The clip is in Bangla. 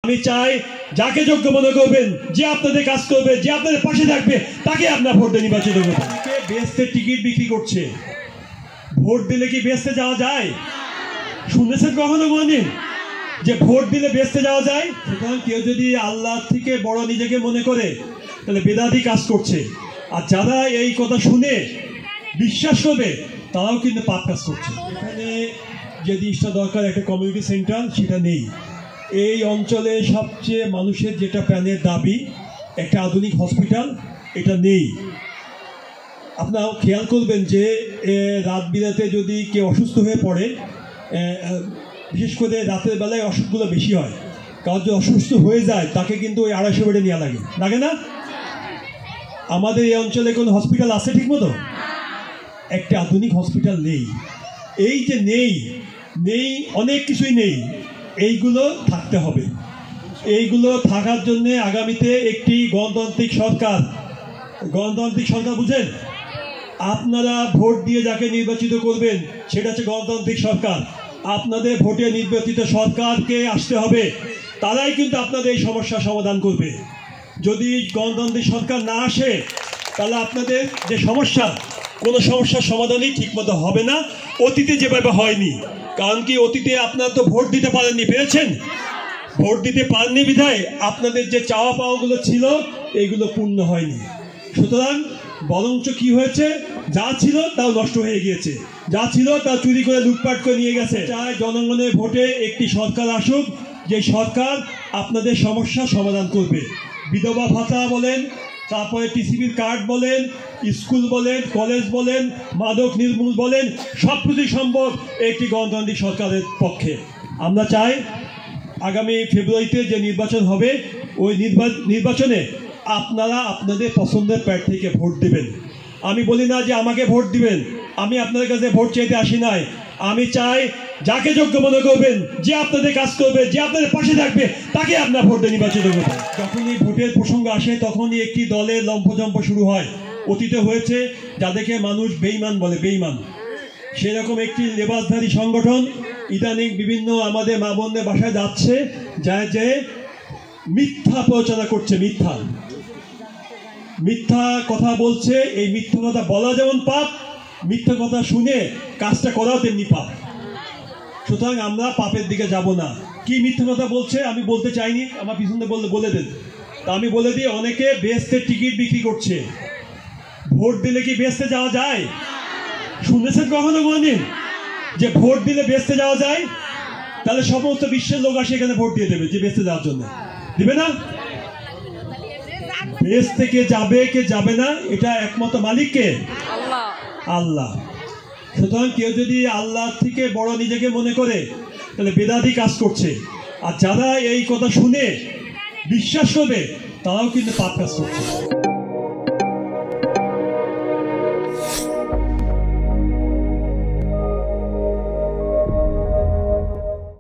আমি চাই যাকে যোগ্য মনে করবেন, যে আপনাদের কাজ করবে, যে আপনাদের পাশে থাকবে, তাকে আপনার ভোট দিয়ে নির্বাচিত করবেন। বেহেশতের টিকিট বিক্রি করছে, ভোট দিলে কি বেহেশতে যাওয়া যায়? শুনেছেন কখনো কোনদিন যে ভোট দিলে বেহেশতে যাওয়া যায়? সুতরাং কেউ যদি আল্লাহ থেকে বড় নিজেকে মনে করে তাহলে বেদাতি কাজ করছে, আর যারা এই কথা শুনে বিশ্বাস করবে তারাও কিন্তু পাপ কাজ করছে। এখানে যে জিনিসটা দরকার, একটা কমিউনিটি সেন্টার, সেটা নেই। এই অঞ্চলে সবচেয়ে মানুষের যেটা প্রাণের দাবি, একটা আধুনিক হসপিটাল, এটা নেই। আপনারা খেয়াল করবেন যে রাত বিরাতে যদি কেউ অসুস্থ হয়ে পড়ে, বিশেষ করে রাতের বেলায় অসুখগুলো বেশি হয়, কারণ যদি অসুস্থ হয়ে যায় তাকে কিন্তু ওই 250 বেডে নেওয়া লাগে না? আমাদের এই অঞ্চলে কোনো হসপিটাল আছে ঠিক মতো? একটা আধুনিক হসপিটাল নেই। এই যে নেই, অনেক কিছুই নেই, এইগুলো থাকতে হবে। এইগুলো থাকার জন্যে আগামীতে একটি গণতান্ত্রিক সরকার বুঝেন, আপনারা ভোট দিয়ে যাকে নির্বাচিত করবেন সেটা হচ্ছে গণতান্ত্রিক সরকার। আপনাদের ভোটে নির্বাচিত সরকারকে আসতে হবে, তারাই কিন্তু আপনাদের এই সমস্যার সমাধান করবে। যদি গণতান্ত্রিক সরকার না আসে তাহলে আপনাদের যে সমস্যা, কোনো সমস্যার সমাধানই ঠিকমতো হবে না, অতীতে যেভাবে হয়নি। কারণ কি, অতীতে আপনারা তো ভোট দিতে পারেননি, পেরেছেন? ভোট দিতে পারেননি বিধায় আপনাদের যে চাওয়া পাওয়াগুলো ছিল এইগুলো পূর্ণ হয়নি। সুতরাং বরঞ্চ কি হয়েছে, যা ছিল তাও নষ্ট হয়ে গিয়েছে, যা ছিল তা চুরি করে লুটপাট করে নিয়ে গেছে। চাই জনগণের ভোটে একটি সরকার আসুক, যে সরকার আপনাদের সমস্যার সমাধান করবে। বিধবা ভাতা বলেন, তারপরে টিসিবির কার্ড বলেন, স্কুল বলেন, কলেজ বলেন, মাদক নির্মূল বলেন, সব কিছুই সম্ভব একটি গণতান্ত্রিক সরকারের পক্ষে। আমরা চাই আগামী ফেব্রুয়ারিতে যে নির্বাচন হবে, ওই নির্বাচনে আপনারা আপনাদের পছন্দের প্রার্থীকে ভোট দেবেন। আমি বলি না যে আমাকে ভোট দিবেন, আমি আপনাদের কাছে ভোট চাইতে আসি নাই। আমি চাই যাকে যোগ্য মনে করবেন, যে আপনাদের কাজ করবে, যে আপনাদের পাশে থাকবে, তাকে আপনার ভোট দিয়ে নির্বাচিত করবেন। যখনই ভোটের প্রসঙ্গ আসে তখনই একটি দলের লম্ফজম্প শুরু হয়। অতীতে হয়েছে যাদেরকে মানুষ বেঈমান বলে, বেঈমান, সেরকম একটি লেবাসধারী সংগঠন ইদানিং বিভিন্ন আমাদের মা বোনদের বাসায় যাচ্ছে, যে মিথ্যা প্রচারণা করছে, মিথ্যা কথা বলছে। এই মিথ্যা কথা বলা যেমন পাপ, মিথ্যা কথা শুনে কাজটা করাও তেমনি পাপ। সুতরাং আমরা পাপের দিকে যাব না। কি মিথ্যা কথা বলছে আমি বলতে চাইনি, আমার পিছনে বলে দেন। তা আমি বলে দিই, অনেকে বেহেশতের টিকিট বিক্রি করছে, ভোট দিলে কি বেহেশতে যাওয়া যায়? শুনেছেন কখনো কোনদিন যে ভোট দিলে বেহেশতে যাওয়া যায়? তাহলে সমস্ত বিশ্বের লোক আসে এখানে ভোট দিয়ে দেবে যে বেহেশতে যাওয়ার জন্য, দিবে না? বেহেশতে কে যাবে কে যাবে না এটা একমাত্র মালিক কে? আল্লাহ। সুতরাং কেউ যদি আল্লাহ থেকে বড় নিজেকে মনে করে তাহলে বেদাতি কাজ করছে, আর যারা এই কথা শুনে বিশ্বাস করবে তারাও কিন্তু পাপ কাজ করছে।